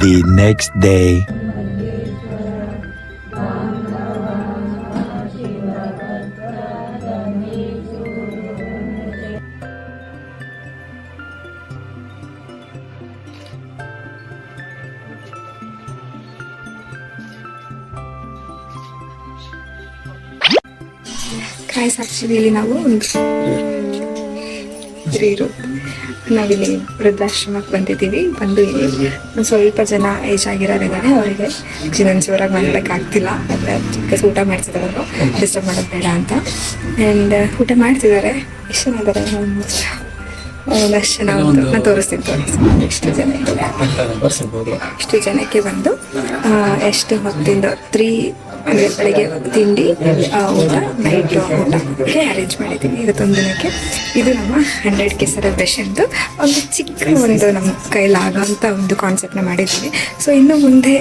The next day. Guys, actually ಇಲ್ಲಿ ನಾವು ನಾವಿಲ್ಲಿ ವೃದ್ಧಾಶ್ರಮಕ್ಕೆ ಬಂದಿದ್ದೀವಿ. ಬಂದು ಇಲ್ಲಿ ಸ್ವಲ್ಪ ಜನ ಏಜ್ ಆಗಿರೋರಿದ್ದಾರೆ. ಅವರಿಗೆ ಇನ್ನೊಂದು ಜೋರಾಗಿ ಮಾತಾಡೋಕ್ಕಾಗ್ತಿಲ್ಲ, ಅಂದರೆ ಚಿಕ್ಕ ಊಟ ಮಾಡ್ತಿದ್ದಾರೆ, ಅವರು ಡಿಸ್ಟರ್ಬ್ ಮಾಡೋದು ಬೇಡ ಅಂತ. ಆ್ಯಂಡ್ ಊಟ ಮಾಡ್ತಿದ್ದಾರೆ. ಎಷ್ಟು ಜನ ಇದ್ದಾರೆ? ಒಂದಷ್ಟು ಜನ ನಾನು ತೋರಿಸ್ತೀನಿ ಇಷ್ಟು ಜನಕ್ಕೆ ಬಂದು ಎಷ್ಟು ಹೊತ್ತಿಂದ 3 ಅಂದರೆ ಬೆಳಗ್ಗೆ ತಿಂಡಿ, ಊಟ, ನೈಟ್ ಊಟಕ್ಕೆ ಅರೇಂಜ್ ಮಾಡಿದ್ದೀನಿ ಇವತ್ತೊಂದು ದಿನಕ್ಕೆ. ಇದು ನಮ್ಮ 100K ಸೆಲೆಬ್ರೇಷನ್ದು ಒಂದು ಚಿಕ್ಕ ಒಂದು ನಮ್ಮ ಕೈಲಾಗೋಂಥ ಒಂದು ಕಾನ್ಸೆಪ್ಟ್ನ ಮಾಡಿದ್ದೀವಿ. ಸೊ ಇನ್ನು ಮುಂದೆ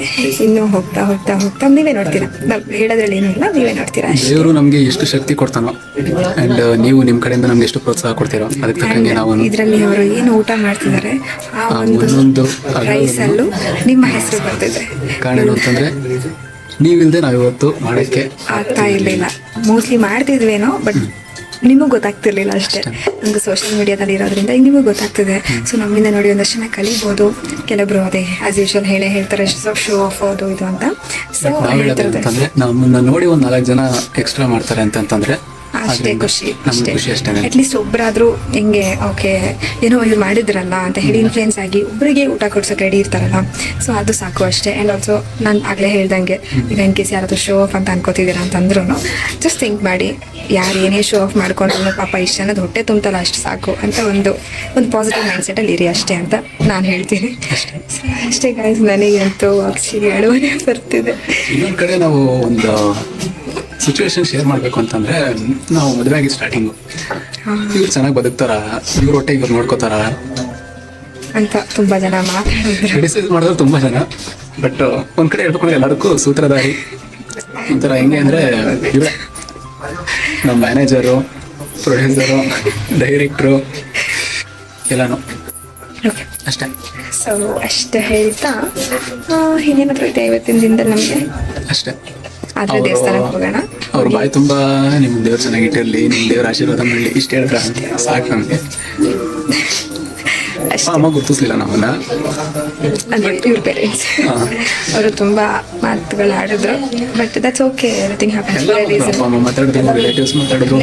ಇನ್ನೂ ಹೋಗ್ತಾ ಹೋಗ್ತಾ ಹೋಗ್ತಾ ನೀವೇ ನೋಡ್ತೀರಾ. ನಾವು ಹೇಳೋದ್ರಲ್ಲಿ ಏನೂ ಇಲ್ಲ, ನೀವೇ ನೋಡ್ತೀರಾ. ದೇವರು ನಮಗೆ ಎಷ್ಟು ಶಕ್ತಿ ಕೊಡ್ತಾನೋ ಆ್ಯಂಡ್ ನೀವು ನಿಮ್ಮ ಕಡೆಯಿಂದ ನಮ್ಗೆ ಎಷ್ಟು ಪ್ರೋತ್ಸಾಹ ಕೊಡ್ತೀರೋ ಅದಕ್ಕೆ ತಕ್ಕಂಗೆ ನಾವು ಇದರಲ್ಲಿ ಅವರು ಏನು ಊಟ ಮಾಡ್ತಿದ್ದಾರೆ ಆ ಒಂದು ರೈಸಲ್ಲೂ ನಿಮ್ಮ ಹೆಸರು ಬರ್ತಿದೆ. ಕಾರಣ ಏನು ಅಂತಂದರೆ ನೀವಿಲ್ಲದೆ ನಾವಿವತ್ತು ಮಾಡೋಕ್ಕೆ ಆಗ್ತಾ ಇರಲಿಲ್ಲ. ಮೋಸ್ಟ್ಲಿ ಮಾಡ್ತಿದ್ವೇನೋ, ಬಟ್ ನಿಮಗೂ ಗೊತ್ತಾಗ್ತಿರ್ಲಿಲ್ಲ ಅಷ್ಟೇ. ನಮ್ಗೆ ಸೋಷಿಯಲ್ ಮೀಡಿಯಾದಲ್ಲಿ ಇರೋದ್ರಿಂದ ಈಗ ನಿಮಗೂ ಗೊತ್ತಾಗ್ತಿದೆ. ಸೊ ನಮ್ಮಿಂದ ನೋಡಿ ಒಂದಷ್ಟು ಜನ ಕಲಿಬೋದು. ಕೆಲವೊಬ್ರು ಅದೇ ಆಸ್ ಯೂಶುವಲ್ ಹೇಳ್ತಾರೆ ಶೋ ಆಫ್ ಅದು ಇದು ಅಂತ. ಸೊ ಅಂತಂದ್ರೆ ನಮ್ಮನ್ನ ನೋಡಿ ಒಂದು 4 ಜನ ಎಕ್ಸ್ಟ್ರಾ ಮಾಡ್ತಾರೆ ಅಂತಂದ್ರೆ ಅಷ್ಟೇ ಖುಷಿ. ಅಷ್ಟೇ. ಅಟ್ಲೀಸ್ಟ್ ಒಬ್ಬರಾದ್ರೂ ಹಿಂಗೆ ಓಕೆ ಏನೋ ಇವ್ರು ಮಾಡಿದ್ರಲ್ಲ ಅಂತ ಹೇಳಿ ಇನ್ಫ್ಲೂಯೆನ್ಸ್ ಆಗಿ ಒಬ್ಬರಿಗೆ ಊಟ ಕೊಡ್ಸೋಕೆ ರೆಡಿ ಇರ್ತಾರಲ್ಲ. ಸೊ ಅದು ಸಾಕು ಅಷ್ಟೇ. ಆ್ಯಂಡ್ ಆಲ್ಸೋ ನಾನು ಆಗಲೇ ಹೇಳ್ದಂಗೆ ಈಗ ಇನ್ ಕೇಸ್ ಯಾರಾದರೂ ಶೋ ಆಫ್ ಅಂತ ಅನ್ಕೋತಿದ್ದೀರಾ ಅಂತಂದ್ರೂ ಜಸ್ಟ್ ಥಿಂಕ್ ಮಾಡಿ, ಯಾರು ಏನೇ ಶೋ ಆಫ್ ಮಾಡ್ಕೊಂಡ್ರು ಪಾಪ ಇಷ್ಟು ಜನದ ಹೊಟ್ಟೆ ತುಂಬತಲ್ಲ, ಅಷ್ಟು ಸಾಕು ಅಂತ ಒಂದು ಪಾಸಿಟಿವ್ ಮೈಂಡ್ಸೆಟಲ್ಲಿ ಇರಿ ಅಷ್ಟೇ ಅಂತ ನಾನು ಹೇಳ್ತೀನಿ. ಅಷ್ಟೇ ಗೈಸ್, ನನಗಂತೂ ಆಕ್ಚುಲಿ ಅಳುವನೆ ಬರ್ತಿದೆ. ಇನ್ನೊಂದು ಕಡೆ ನಾವು ಒಂದು ಸಿಚುವೇಶನ್ ಶೇರ್ ಮಾಡಬೇಕು ಅಂತಂದರೆ, ನಾವು ಮದುವೆ ಆಗಿ ಸ್ಟಾರ್ಟಿಂಗು ಇವ್ರು ಚೆನ್ನಾಗಿ ಬದುಕ್ತಾರ, ಇವ್ರ ಹೊಟ್ಟೆ ಇವ್ರು ನೋಡ್ಕೋತಾರ ಅಂತ ತುಂಬ ಜನ ಮಾತಾಡಿದ್ರು, ಕ್ರಿಟಿಸೈಸ್ ಮಾಡಿದ್ರು ತುಂಬ ಜನ. ಬಟ್ ಒಂದು ಕಡೆ ಹೇಳ್ಬೇಕು ಎಲ್ಲದಕ್ಕೂ ಸೂತ್ರಧಾರಿ ಒಂಥರ ಹೆಂಗೆ ಅಂದರೆ ಇವರೇ ನಮ್ಮ ಮ್ಯಾನೇಜರು, ಪ್ರೊಡ್ಯೂಸರು, ಡೈರೆಕ್ಟ್ರು ಎಲ್ಲನೂ ಅಷ್ಟೇ. ಸೊ ಅಷ್ಟೇ ಹೇಳ್ತಾ ಇನ್ನೇನಾದರೂ ಇದೆ ಇವತ್ತಿನ ದಿನದಲ್ಲಿ ನಮಗೆ ಅಷ್ಟೇ. ಆದರೆ ದೇವಸ್ಥಾನಕ್ಕೆ ಹೋಗೋಣ. ಅವ್ರ ಬಾಯಿ ತುಂಬ ನಿಮ್ಮ ದೇವ್ರು ಚೆನ್ನಾಗಿಟ್ಟಿರಲಿ, ನಿಮ್ಮ ದೇವ್ರ ಆಶೀರ್ವಾದ ಮಾಡಲಿ, ಇಷ್ಟು ಹೇಳಿದ್ರೆ ಸಾಕು ನಮಗೆ. ಅಮ್ಮ ಗುರ್ತಿಸ್ಲಿಲ್ಲ ನಮ್ಮನ್ನ, ಅಂದರೆ ಇವ್ರ ಪೇರೆಂಟ್ಸ್ ಅವರು ತುಂಬ ಮಾತುಗಳು ಆಡಿದ್ರು. But that's okay, everything happens for A reason. ಮಾತಾಡಿದ್ರು, ರಿಲೇಟಿವ್ಸ್ ಮಾತಾಡಿದ್ರು,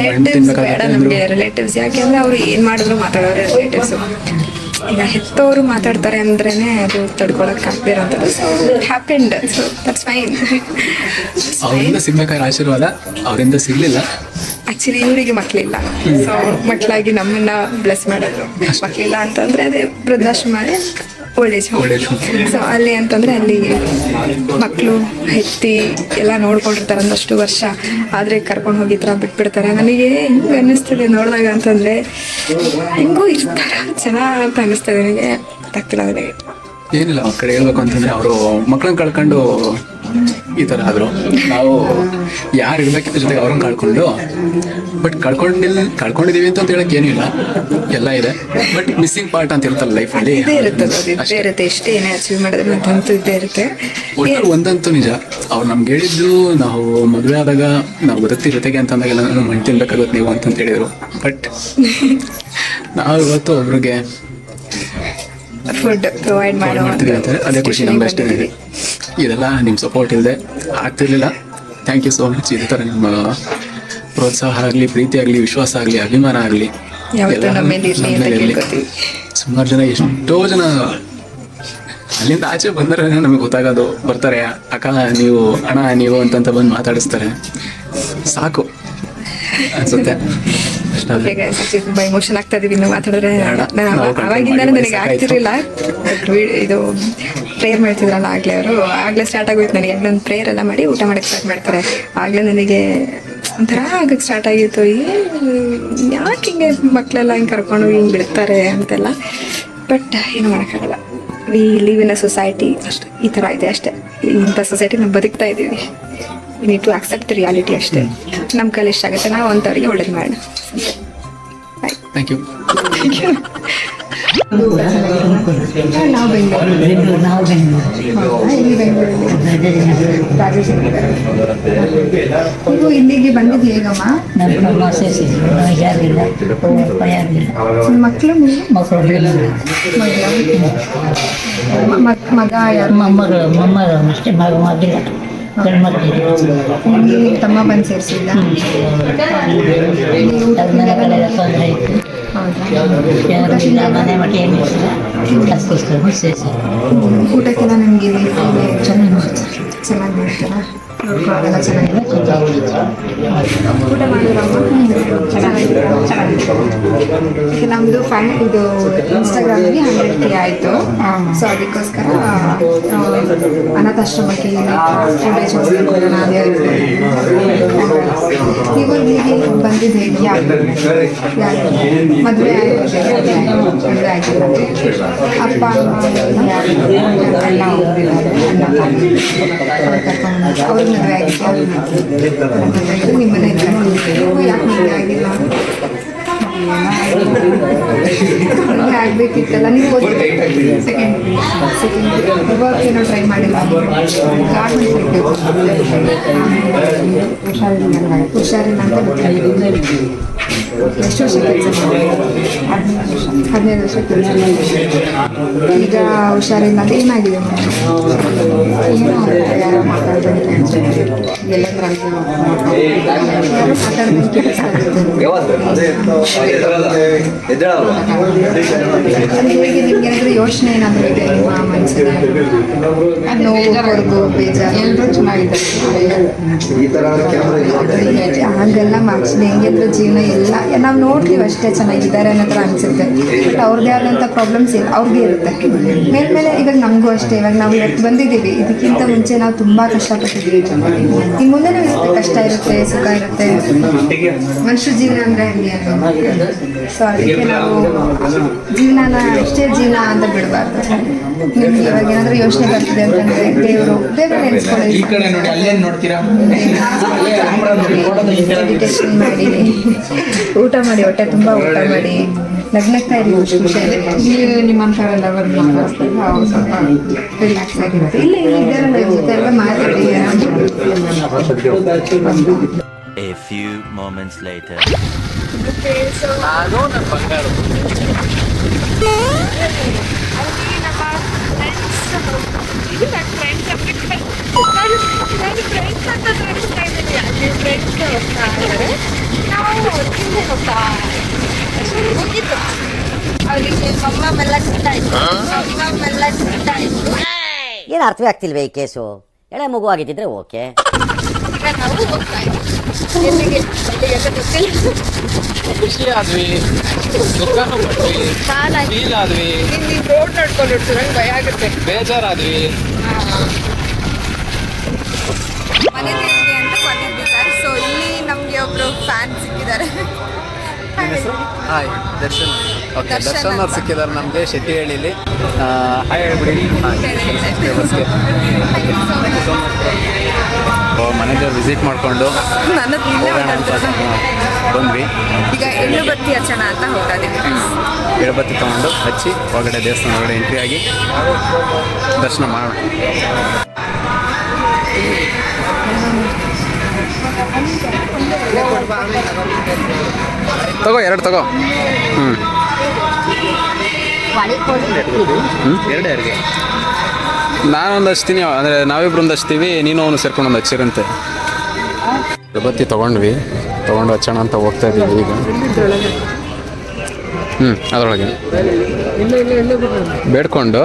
ಬೇಡ ನಮಗೆ ರಿಲೇಟಿವ್ಸ್. ಯಾಕೆಂದರೆ ಅವರು ಏನು ಮಾಡಿದ್ರು ಮಾತಾಡೋರು ರಿಲೇಟಿವ್ಸು. ಈಗ ಹೆತ್ತವರು ಮಾತಾಡ್ತಾರೆ ಅಂದ್ರೇ ಅದು ತಡ್ಕೊಳಕ್ಕೆ ಆಗ್ತಿರೋಂಥದ್ದು. So happened, so that's fine. ಅವರಿಂದ ಸಿಗ್ಬೇಕಾದ್ರೆ ಆಶೀರ್ವಾದ ಅವರಿಂದ ಸಿಗಲಿಲ್ಲ. ಆ್ಯಕ್ಚುಲಿ ಇವರಿಗೆ ಮಕ್ಕಳಿಲ್ಲ, ಸೊ ಮಕ್ಕಳಾಗಿ ನಮ್ಮನ್ನ ಬ್ಲೆಸ್ ಮಾಡೋದು. ಮಕ್ಕಳಿಲ್ಲ ಅಂತಂದರೆ ಅದೇ ವೃದ್ಧಾಶ್ರಮ, ಓಲ್ಡ್ ಏಜ್. ಸೊ ಅಲ್ಲಿ ಅಂತಂದರೆ ಅಲ್ಲಿ ಮಕ್ಕಳು ಹೆತ್ತಿ ಎಲ್ಲ ನೋಡ್ಕೊಂಡಿರ್ತಾರೆ ಒಂದಷ್ಟು ವರ್ಷ, ಆದರೆ ಕರ್ಕೊಂಡು ಹೋಗಿ ಥರ ಬಿಟ್ಬಿಡ್ತಾರೆ. ನನಗೆ ಹಿಂಗೆ ಅನ್ನಿಸ್ತದೆ ನೋಡಿದಾಗ ಅಂತಂದರೆ, ಹಿಂಗೂ ಇರ್ತಾರ ಜನ ಅಂತ ಅನ್ನಿಸ್ತದೆ ನನಗೆ. ಗೊತ್ತಾಗ್ತಿಲ್ಲ ನನಗೆ. ಏನಿಲ್ಲ ಆ ಕಡೆ ಹೇಳ್ಬೇಕು ಅಂತಂದರೆ, ಅವರು ಮಕ್ಕಳನ್ನ ಕಳ್ಕೊಂಡು ಈ ಥರ ಆದರು. ನಾವು ಯಾರು ಇರಬೇಕಿದ್ದ ಜೊತೆಗೆ ಅವ್ರನ್ನ ಕಳ್ಕೊಂಡು, ಬಟ್ ಕಳ್ಕೊಂಡಿದ್ದೀವಿ ಅಂತ ಹೇಳಕ್ಕೆ ಏನೂ ಇಲ್ಲ, ಎಲ್ಲ ಇದೆ. ಬಟ್ ಮಿಸ್ಸಿಂಗ್ ಪಾರ್ಟ್ ಅಂತ ಇರುತ್ತಲ್ಲ ಲೈಫಲ್ಲಿ, ಇದೇ ಇರುತ್ತೆ. ಎಷ್ಟೇ ಏನೇ ಅಚೀವ್ ಮಾಡಿದ್ರೆ ಅದಂತೂ ಇದ್ದೇ ಇರುತ್ತೆ. ಒಟ್ಟು ಒಂದಂತೂ ನಿಜ, ಅವ್ರು ನಮ್ಗೆ ಹೇಳಿದ್ದು, ನಾವು ಮದುವೆ ಆದಾಗ ನಾವು ಬದುಕ್ತಿ ಜೊತೆಗೆ ಅಂತಂದಾಗೆಲ್ಲ ನಾನು ಮಣ್ಣು ತಿನ್ಬೇಕಾಗುತ್ತೆ ನೀವು ಅಂತಂತ ಹೇಳಿದರು. ಬಟ್ ನಾವು ಇವತ್ತು ಒಬ್ರಿಗೆ ಫುಡ್ ಪ್ರೊವೈಡ್ ಮಾಡ್ತೀವಿ ಅಂತಾರೆ, ಅದೇ ಖುಷಿ ನಮ್ಗೆ ಅಷ್ಟೇ. ಇದೆಲ್ಲ ನಿಮ್ಮ ಸಪೋರ್ಟ್ ಇಲ್ಲದೆ ಆಗ್ತಿರ್ಲಿಲ್ಲ. Thank you so much. ಇದೇ ಥರ ನಿಮ್ಮ ಪ್ರೋತ್ಸಾಹ ಆಗಲಿ, ಪ್ರೀತಿ ಆಗಲಿ, ವಿಶ್ವಾಸ ಆಗಲಿ, ಅಭಿಮಾನ ಆಗಲಿ ಇರಲಿ. ಸುಮಾರು ಜನ, ಎಷ್ಟೋ ಜನ ಅಲ್ಲಿಂದ ಆಚೆ ಬಂದರೆ ನಮಗೆ ಗೊತ್ತಾಗೋದು, ಬರ್ತಾರೆ ಅಕ್ಕ ನೀವು, ಅಣ್ಣ ನೀವು ಅಂತಂತ ಬಂದು ಮಾತಾಡಿಸ್ತಾರೆ. ಸಾಕು ಅನ್ಸುತ್ತೆ. ತುಂಬ ಇಮೋಷನ್ ಆಗ್ತಾ ಇದೀವಿ ಇನ್ನು ಮಾತಾಡಿದ್ರೆ. ಅವಾಗಿಂದಾನು ನನಗೆ ಆಗ್ತಿರ್ಲಿಲ್ಲ. ಇದು ಪ್ರೇಯರ್ ಮಾಡ್ತಿದ್ರಲ್ಲ ಆಗಲೇ ಸ್ಟಾರ್ಟ್ ಆಗೋಯ್ತು ನನಗೆ. ನನ್ನ ಪ್ರೇಯರ್ ಎಲ್ಲ ಮಾಡಿ ಊಟ ಮಾಡೋಕ್ಕೆ ಸ್ಟಾರ್ಟ್ ಮಾಡ್ತಾರೆ. ಆಗಲೇ ನನಗೆ ಒಂಥರ ಆಗಕ್ಕೆ ಸ್ಟಾರ್ಟ್ ಆಗಿತ್ತು, ಯಾಕೆ ಹಿಂಗೆ ಮಕ್ಕಳೆಲ್ಲ ಹಿಂಗೆ ಕರ್ಕೊಂಡು ಹಿಂಗೆ ಬಿಡ್ತಾರೆ ಅಂತೆಲ್ಲ. ಬಟ್ ಏನು ಮಾಡೋಕ್ಕಾಗಲ್ಲ. We live in a society, ಅಷ್ಟೇ. ಈ ಥರ ಇದೆ ಅಷ್ಟೇ. ಇಂಥ ಸೊಸೈಟಿ ನಾವು ಬದುಕ್ತಾ ಇದ್ದೀವಿ. We need to accept the reality ಅಷ್ಟೇ. ನಮ್ಮ ಕೈಲಿ ಎಷ್ಟಾಗುತ್ತೆ ನಾವು ಅಂಥವ್ರಿಗೆ ಒಳ್ಳೇದು ಮಾಡೋಣ. Thank you. ನಾವು ಬೆಂಗಳೂರು. ನಾವು ಹೌದಾ? ಇಲ್ಲಿ ಬೆಂಗಳೂರಲ್ಲಿ ನೀವು ಇಲ್ಲಿಗೆ ಬಂದಿದ್ದು ಹೇಗಮ್ಮ? ನಮ್ಮ ಯಾರಿಲ್ಲ ಯಾರಿಲ್ಲ ಮಕ್ಕಳು ಮಕ್ಕಳು ಮಗ ಯಾರು? ಮೊಮ್ಮಗಳು ಅಷ್ಟೇ ಮಗಿಲ್ಲ ಗಂಡು ಮಕ್ಕಳಿಗೆ ನಿಮಗೆ ತಮ್ಮ ಬಂದು ಸೇರಿಸಿದ್ದ? ಮನೆಗಳೆಲ್ಲ ತೊಂದರೆ ಇತ್ತು ಯಾರಿಲ್ಲ ಮನೆ ಮಠ ಏನು ಅದಕ್ಕೋಸ್ಕರ ಸೇರಿಸಿ ಊಟಕ್ಕೆಲ್ಲ ನಿಮಗೆ ಚೆನ್ನಾಗಿ ಚೆನ್ನಾಗಿ ಮಾಡ್ತಾರಾ? ನೋಡ್ಕೊಳ್ಳೋದೆಲ್ಲ ಚೆನ್ನಾಗಿದೆ. ಊಟ ಮಾಡಿದ್ರಮ್ಮ? ಈಗ ನಮ್ಮದು ಇದು ಇನ್ಸ್ಟಾಗ್ರಾಮಲ್ಲಿ 100K ಆಯಿತು. ಸೊ ಅದಕ್ಕೋಸ್ಕರ ಅನಾಥಾಶ್ರಮಕ್ಕೆ ಫುಟೇಜ್ ಹೋಗ್ಬೇಕು ನಾನೇ. ನೀವು ಇಲ್ಲಿಗೆ ಬಂದಿದ್ದು ಹೇಗೆ? ಯಾರು ಮದುವೆ ಮದುವೆ ಆಗಿಲ್ಲ? ಅಪ್ಪ ಅಣ್ಣ ಅವ್ರ ಮದುವೆ ಆಗಿಲ್ಲ? ನಿಮ್ಮ ಮನೆಯಲ್ಲಿ ಯಾಕೆ ಮದುವೆ ಆಗಿಲ್ಲ? ಮದುವೆ ಆಗಬೇಕಿತ್ತಲ್ಲ. ನೀವು ಸೆಕೆಂಡ್ ಇವಾಗ ಏನೋ ಟ್ರೈ ಮಾಡಿಲ್ಲ? ಹುಷಾರಿಲ್ಲ ಅಂತ ಎಷ್ಟು ವರ್ಷ ಕೆಲಸ? 15 ವರ್ಷ ಕೆಲಸ. ಈಗ ಹುಷಾರಿಲ್ಲ ಅಂತ ಏನಾಗಿದೆ? ಯಾರೋ ಮಾತಾಡ್ದಂಗೆ ಕೇಳಿಸ್ತಾ ಹೇಗೆ? ನಿಮ್ಗೆ ಏನಾದರೂ ಯೋಚನೆ ಏನಾದರೂ ಇದೆ ನಿಮ್ಮ ಮನಸ್ಸಿಗೆ? ನೋವು ಬೇಜಾರು ಎಲ್ಲರೂ ಚೆನ್ನಾಗಿದ್ದಾರೆ. ಹಾಗೆಲ್ಲ ಮಾರ್ಕ್ಸಿದೆ ಹೆಂಗೆ ಅಂದ್ರೆ ಜೀವನ ಎಲ್ಲ ನಾವು ನೋಡ್ತೀವಿ ಅಷ್ಟೇ ಚೆನ್ನಾಗಿದ್ದಾರೆ ಅನ್ನೋ ಥರ ಅನಿಸುತ್ತೆ. ಬಟ್ ಅವ್ರದ್ದೇ ಆದಂಥ ಪ್ರಾಬ್ಲಮ್ಸ್ ಅವ್ರಿಗೆ ಇರುತ್ತೆ ಮೇಲ್ಮೇಲೆ. ಇವಾಗ ನಮಗೂ ಅಷ್ಟೇ, ಇವಾಗ ನಾವು ಇವತ್ತು ಬಂದಿದ್ದೀವಿ, ಇದಕ್ಕಿಂತ ಮುಂಚೆ ನಾವು ತುಂಬ ಕಷ್ಟಪಟ್ಟಿದ್ದೀವಿ. ಇನ್ನು ಮುಂದೆನೂ ಇರುತ್ತೆ, ಕಷ್ಟ ಇರುತ್ತೆ, ಸುಖ ಇರುತ್ತೆ. ಮನುಷ್ಯ ಜೀವನ ಅಂದರೆ ಹಂಗೆ ಅದು. ಸೊ ಅದಕ್ಕೆ ನಾವು ಜೀವನನ ಅಷ್ಟೇ ಜೀವನ ಅಂತ ಬಿಡಬಾರ್ದು. ನಿಮ್ಗೆ ಇವಾಗ ಏನಾದರೂ ಯೋಚನೆ ಬರ್ತಿದೆ ಅಂತಂದರೆ ದೇವರು ನೆನೆಸ್ಕೊಳ್ಳಿ, ಮೆಡಿಟೇಷನ್ ಮಾಡಿ, ಊಟ ಮಾಡಿ, ಹೊಟ್ಟೆ ತುಂಬ ಊಟ ಮಾಡಿ, ನಗ್ನಗ್ತಾ ಇರಿ, ಖುಷಿಯಾಗಿ. ನೀವು ನಿಮ್ಮಂಥವೆಲ್ಲ ಬಂದು ಸ್ವಲ್ಪ ರಿಲ್ಯಾಕ್ಸ್ ಆಗಿರುತ್ತೆ. ಇಲ್ಲಿ ಇದ್ದಾರಲ್ಲ ಇವ್ರ ಜೊತೆ ಎಲ್ಲ ಮಾತಾಡಿ. A few moments later. ಏನು ಅರ್ಥವೇ ಆಗ್ತಿಲ್ವೇ ಈ ಕೇಸು? ಎಳೆ ಮಗುವಾಗಿದ್ದಿದ್ರೆ ಓಕೆ. ಖುಷಿ ಆದ್ವಿ, ದುಃಖನೂ ಪಟ್ವಿ, ಫೀಲ್ ಆದ್ವಿ, ರೋಡ್ ನಡ್ಕೊಂಡು ಭಯ ಆಗುತ್ತೆ, ಬೇಜಾರಾದ್ವಿ. ಮನೆ ದೇವರಿಗೆ ಅಂತ ಬಂದಿದ್ದಾರೆ. ಸೊ ಇಲ್ಲಿ ನಮಗೆ ಒಬ್ರು ಫ್ಯಾನ್ ಸಿಕ್ಕಿದ್ದಾರೆ. ಹಾಯ್ ದರ್ಶನ್. ಓಕೆ, ದರ್ಶನ್ ಅವ್ರು ಸಿಕ್ಕಿದ್ದಾರೆ ನಮಗೆ ಶೆಟ್ಟಿಹಳ್ಳಿಲಿ. ಹಾಯ್ ಹೇಳ್ಬಿಡಿ. ಮನೆ ದೇವ್ರು ವಿಸಿಟ್ ಮಾಡಿಕೊಂಡು ಬಂದ್ವಿ. ಈಗ ಎಳ್ಳು ಬತ್ತಿ ಹಚ್ಚೋಣ ಅಂತ ಹೋಗೋದಿವಿ. ಎಳ್ಬತ್ತಿ ತೊಗೊಂಡು ಹಚ್ಚಿ ಹೊರಗಡೆ ದೇವಸ್ಥಾನ ಒಳಗಡೆ ಎಂಟ್ರಿ ಆಗಿ ದರ್ಶನ ಮಾಡೋಣ. ತಗೋ, 2 ತಗೋ. ಎರಡು ಯಾರಿಗೆ? ನಾನೊಂದು ಹಚ್ತೀನಿ, ಅಂದರೆ ನಾವಿಬ್ರು ಒಂದು ಹಚ್ತೀವಿ, ನೀನು ಅವನು ಸೇರ್ಕೊಂಡು ಒಂದು ಹಚ್ಚಿರಂತೆ. ಎಳ್ಬತ್ತಿ ತೊಗೊಂಡು ಹಚ್ಚೋಣ ಅಂತ ಹೋಗ್ತಾ ಇದ್ದೀವಿ ಈಗ. ಅದರೊಳಗೆ ಬೇಡ್ಕೊಂಡು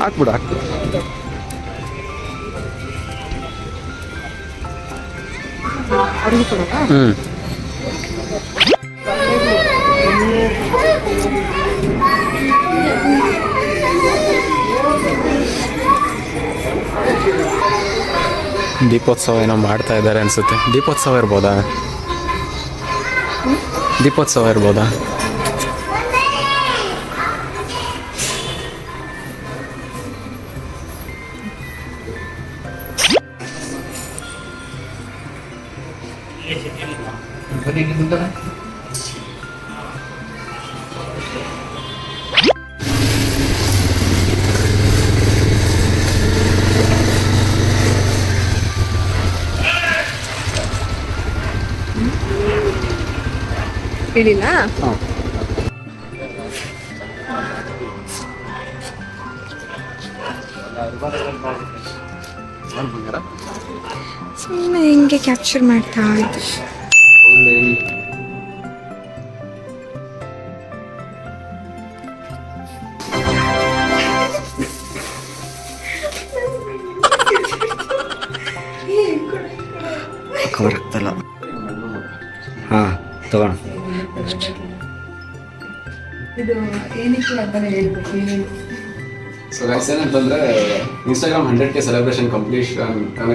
ಹಾಕ್ಬಿಡು. ದೀಪೋತ್ಸವ ಏನೋ ಮಾಡ್ತಾ ಇದ್ದಾರೆ ಅನಿಸುತ್ತೆ. ದೀಪೋತ್ಸವ ಇರ್ಬೋದಾ? ದೀಪೋತ್ಸವ ಇರ್ಬೋದಾ? ಹೇಳಿಲ್ಲ. ಸುಮ್ಮನೆ ಹಿಂಗೆ ಕ್ಯಾಪ್ಚರ್ ಮಾಡ್ತಾ ಇದ್ದೆ. ಕವರ್ ಆಗ್ತಲ್ಲ. ಹಾಂ ತಗೋಣ. ಇದು ಏನಕ್ಕೆ ಅಂತಾನೆ ಹೇಳ್ಬೇಕು. ಸೊ ಗೈಸ್ ಏನಂತಂದರೆ ಇನ್ಸ್ಟಾಗ್ರಾಮ್ 100K ಸೆಲೆಬ್ರೇಷನ್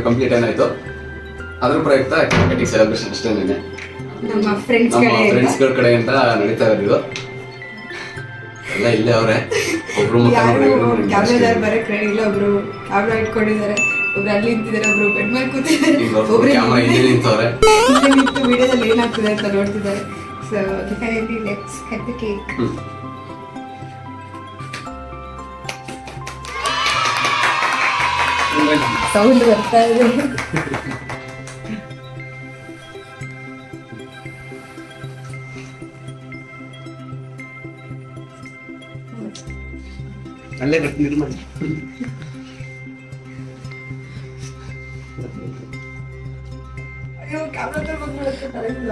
ಕಂಪ್ಲೀಟ್ ಏನಾಯಿತು, ಅದ್ರ ಪ್ರಯುಕ್ತ ಕಟಿಂಗ್ ಸೆಲೆಬ್ರೇಷನ್ ಅಷ್ಟೇ. ನಮ್ಮ ಫ್ರೆಂಡ್ಸ್ಗಳ ಕಡೆಯಿಂದ ನಡೀತಾ ಇರೋದು ಎಲ್ಲ ಇಲ್ಲೇ ಅವರೇ. ಒಬ್ರು ಕ್ಯಾಮ್ರಾದಾರ್ ಬರಕ್ ರೆಡಿ ಇಲ್ಲ, ಒಬ್ರು ಕ್ಯಾಮ್ರಾ ಇಟ್ಕೊಂಡಿದ್ದಾರೆ, ಒಬ್ರು ಅಲ್ಲಿ ನಿಂತಿದ್ದಾರೆ, ಒಬ್ರು ಬೆಡ್ ಮೇಲೆ ಕೂತಿದ್ದಾರೆ, ಕ್ಯಾಮ್ರಾ ಹಿಂದೆ ನಿಂತವ್ರೆ, ನಿಂತು ವಿಡಿಯೋದಲ್ಲಿ ಏನಾಗ್ತದೆ ಅಂತ ನೋಡ್ತಿದ್ದಾರೆ. So definitely let's cut the cake. Sound ಬರ್ತಾ ಇದೆ. ಅಲ್ಲೇ ನಿರ್ಮಾಣ. ಅಯ್ಯೋ ಕ್ಯಾಮ್ರಾ ಬಂದ್ಬಿಡುತ್ತೆ ತಲೆಗಿಲ್ಲ.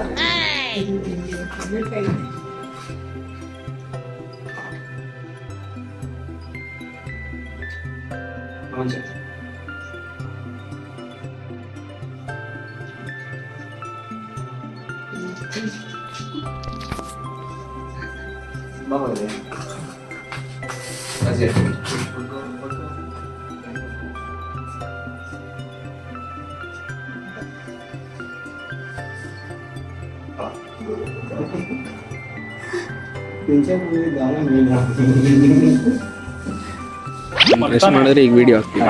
ಎಷ್ಟು ಮಾಡಿದ್ರೆ ಈಗ ವಿಡಿಯೋ ಆಗ್ತಿದೆ.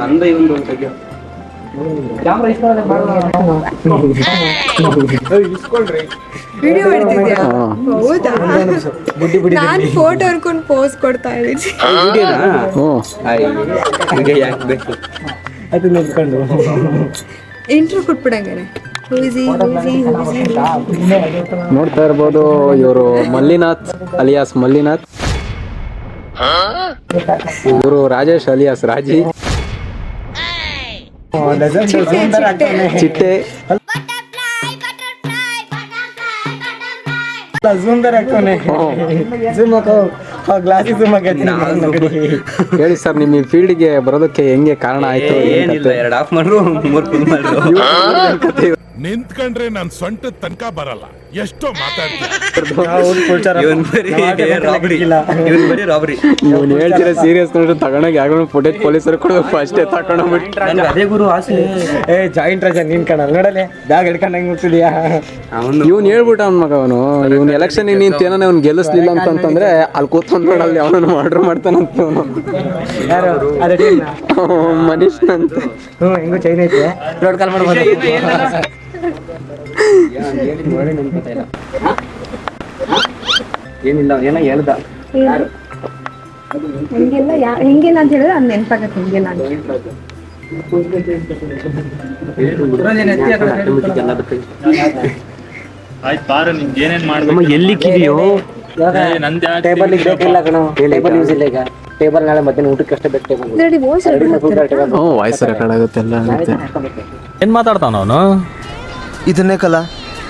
ನಂದು ಇವೊಂದು ವಿಡಿಯೋ ಮಾಡ್ತಿದ್ಯಾ? ಹೌದಾ? ನಾನು ಫೋಟೋ ಹೊರ್ಕೊಂಡು ಪೋಸ್ ಕೊಡ್ತಾ ಇದ್ದೀನಿ. ಇಂಟ್ರೋ ಕೊಟ್ಬಿಡಂಗಾರೆ. ನೋಡ್ತಾ ಇರ್ಬೋದು, ಇವರು ಮಲ್ಲಿನಾಥ್ ಅಲಿಯಾಸ್ ಮಲ್ಲಿನಾಥ್, ಇವರು ರಾಜೇಶ್ ಅಲಿಯಾಸ್ ರಾಜಿ, ಚಿಟ್ಟೆ, ಹೇಳಿ ಸರ್, ನಿಮ್ಮ ಈ ಫೀಲ್ಡ್ಗೆ ಬರೋದಕ್ಕೆ ಹೆಂಗೆ ಕಾರಣ ಆಯ್ತು? ಏನಿಲ್ಲ, 2 ಆಫ್ ಮಾಡ್ರು 3 ಫುಲ್ ಮಾಡ್ರು. ನಿಂತ್ಕೊಂಡ್ರೆ ನನ್ ಸೊಂಟ ತನಕ ಬರಲ್ಲ, ಎಷ್ಟೋ ಮಾತಾಡ್ತೀನಿ. ಇವನು ಹೇಳ್ತಿರೋ ಸೀರಿಯಸ್ ನೋಡ್ರಿ, ತಗೊಂಡೋಗಿ ಯಾರು ಫುಟೇಜ್ ಪೊಲೀಸರು ಕೂಡ ಫಸ್ಟೇ ತಗೊಂಡೋಗ್ಬಿಟ್ಟು ಅದೇ ಗುರು ಆಸೆ. ಜಾಯಿಂಟ್ ರಜಾ ನೀನ್ ಕಣ ನೋಡಲೆ ಬ್ಯಾಗ್ ಹಿಡ್ಕೊಂಡಂಗೆ ಹೋಗ್ತಿದ್ಯಾ? ಇವ್ನು ಹೇಳ್ಬಿಟ್ಟ ಅವ್ನ ಮಗ, ಇವನು ಎಲೆಕ್ಷನ್ ನಿಂತೇನ ಅವ್ನು ಗೆಲ್ಲಿಸ್ಲಿಲ್ಲ ಅಂತಂದ್ರೆ ಅಲ್ಲಿ ಕೂತ್ಕೊಂಡು ನೋಡಲ್ಲಿ ಅವನನ್ನು ಮರ್ಡರ್ ಮಾಡ್ತಾನಂತ ಯಾರು ಮನುಷ್ಯನಂತ. ಹೆಂಗು ಚೈನ್ ಐತೆ, ರೋಡ್ ಕಾಲ್ ಮಾಡ್ಬೋದು. ಏನಿಲ್ಲ, ಏನೋ ಹೇಳ್ದ. ಹಿಂಗೆಲ್ಲ ಅಂತ ಹೇಳಿದ್ರೆ ಅದು ನೆನಪಾಗತ್ತೆ. ಹಿಂಗೆಲ್ಲ ಆಯ್ತು ಬಾರು, ನಿಮ್ಗೆ ಏನೇನ್ ಮಾಡ್ಬೇಕು ಎಲ್ಲಿಕ್ಕಿದೆಯೋ ಟೇಬಲ್ ಬೇಕಿಲ್ಲ ಕಣೋ, ಟೇಬಲ್ ಯೂಸ್ ಇಲ್ಲ ಈಗ. ಟೇಬಲ್ ನಾಳೆ ಮಧ್ಯಾಹ್ನ ಊಟಕ್ಕೆ ಅಷ್ಟೇ ಬೇಕು. ಟೇಬಲ್ ವಾಯ್ಸ್ ರೆಕಾರ್ಡ್ ಆಗುತ್ತೆ ಎಲ್ಲ ಆಗುತ್ತೆ. ಏನ್ ಮಾತಾಡ್ತಾನ ಅವನು? ಇದನ್ನೇ ಕಲ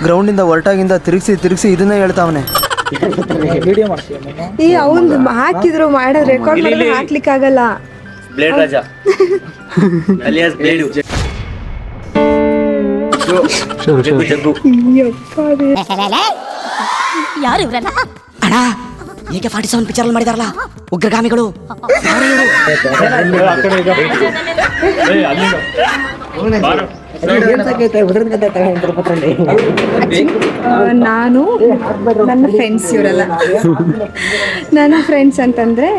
ಗ್ರೌಂಡಿಂದ ಹೊರಟಾಗಿಂದ ತಿರುಗಿಸಿ ಇದನ್ನೇ ಹೇಳ್ತಾವನೆ. ಈ ಅವ್ನು ಹಾಕಿದ್ರು ಮಾಡೋದು ರೆಕಾರ್ಡ್ ಮಾಡಿದ್ರೆ ಹಾಕ್ಲಿಕ್ಕೆ ಆಗಲ್ಲ. ಬ್ಲೇಡ್ ರಾಜ ಅಲಿಯಾಸ್ ಬ್ಲೇಡು. ಯಾರು ಇವ್ರಲ್ಲ? ಅಣ್ಣ AK-47 ಪಿಕ್ಚರ್ ಅಲ್ಲಿ ಮಾಡಿದಾರಲ್ಲ ಉಗ್ರಗಾಮಿಗಳು. ನಾನು ನನ್ನ ಫ್ರೆಂಡ್ಸ್ ಇವರೆಲ್ಲ ನನ್ನ ಫ್ರೆಂಡ್ಸ್ ಅಂತಂದರೆ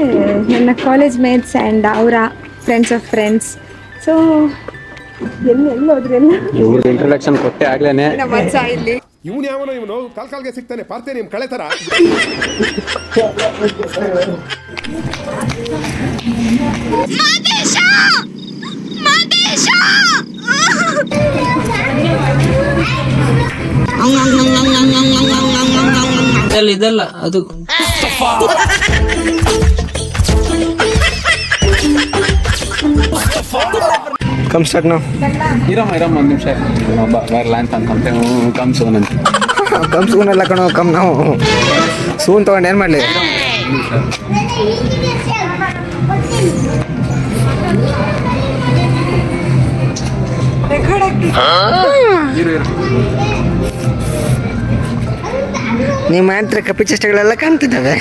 ನನ್ನ ಕಾಲೇಜ್ ಮೇಟ್ಸ್ ಆ್ಯಂಡ್ ಅವರ ಫ್ರೆಂಡ್ಸ್ ಆಫ್ ಫ್ರೆಂಡ್ಸ್. ಸೊ ಎಲ್ಲಿ ಹೋದ್ರಿ ಎಲ್ಲ ಇವ್ರದ್ದು ಇಂಟ್ರೊಡಕ್ಷನ್ ಕೊಟ್ಟೆ ಆಗ್ಲೇನೆ ನಮ್ಮ ಮಚ್ಚ ಇಲ್ಲಿ ಇವನು ಯಾವನೋ ಇವನು ಕಾಲ್ಗೆ ಸಿಗ್ತಾನೆ ಪಾರ್ತೆ ನಿಮ್ ಕಳೆ ತರ. ಇದಲ್ಲ ಅದು ಕಮ್ ಸ್ಟಾರ್ಟ್ ನಾವು ಇರಮ್ಮ ಒಂದು ನಿಮಿಷ ಬರಲ್ಲ ಅಂತ ಅನ್ಕೊಂತೆ ಕಮ್ ಸೋನ್ ಅಂತ. ಕಮ್ ಸೂನಲ್ಲ ಕಣೋ, ಕಮ್ ನಾವು ಸೂನ್ ತಗೊಂಡು ಏನು ಮಾಡಲಿ. ನಿಮ್ಮ ಮಾತ್ರ ಕಪ್ಪಿ ಚೇಷ್ಟೆಗಳೆಲ್ಲ ಕಾಣ್ತಿದ್ದಾವೆ.